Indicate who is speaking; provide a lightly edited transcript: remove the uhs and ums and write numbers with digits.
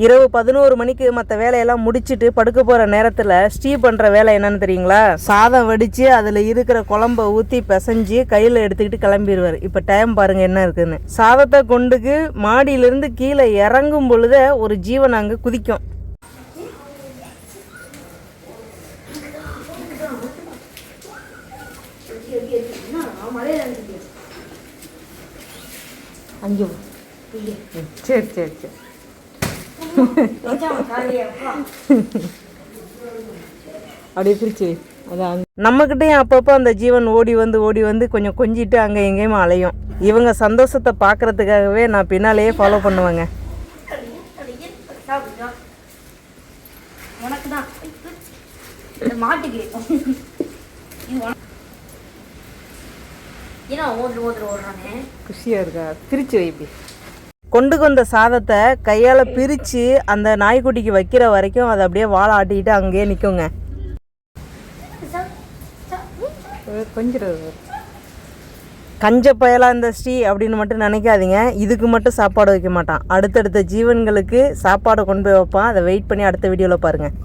Speaker 1: இரவு 11 மணிக்கு மற்ற வேலையெல்லாம் முடிச்சுட்டு படுக்க போகிற நேரத்தில் ஸ்டீ பண்ணுற வேலை என்னன்னு தெரியுங்களா? சாதம் வடித்து அதில் இருக்கிற குழம்ப ஊற்றி பிசைஞ்சு கையில் எடுத்துக்கிட்டு கிளம்பிடுவார். இப்போ டைம் பாருங்கள் என்ன இருக்குதுன்னு. சாதத்தை கொண்டுக்கு மாடியிலேருந்து கீழே இறங்கும் பொழுதே ஒரு ஜீவன் அங்கே குதிக்கும். அஞ்சு சரி சரி சரி அப்படியே பிரிச்சு அதான் நம்மக்கிட்டையும் அப்பப்போ அந்த ஜீவன் ஓடி வந்து கொஞ்சம் கொஞ்சிட்டு அங்கே எங்கேயுமே அலையும். இவங்க சந்தோஷத்தை பார்க்குறதுக்காகவே நான் பின்னாலேயே ஃபாலோ பண்ணுவேங்க. குஷியாக இருக்கா? பிரித்து வைப்பி. கொண்டு வந்த சாதத்தை கையால் பிரித்து அந்த நாய்க்குட்டிக்கு வைக்கிற வரைக்கும் அதை அப்படியே வாழை ஆட்டிக்கிட்டு அங்கேயே நிற்குங்க. கொஞ்சம் கஞ்ச பயலா இந்த ஸ்ரீ அப்படின்னு மட்டும் நினைக்காதீங்க. இதுக்கு மட்டும் சாப்பாடு வைக்க மாட்டான். அடுத்தடுத்த ஜீவன்களுக்கு சாப்பாடு கொண்டு போய் வைப்பான். அதை வெயிட் பண்ணி அடுத்த வீடியோவில் பாருங்கள்.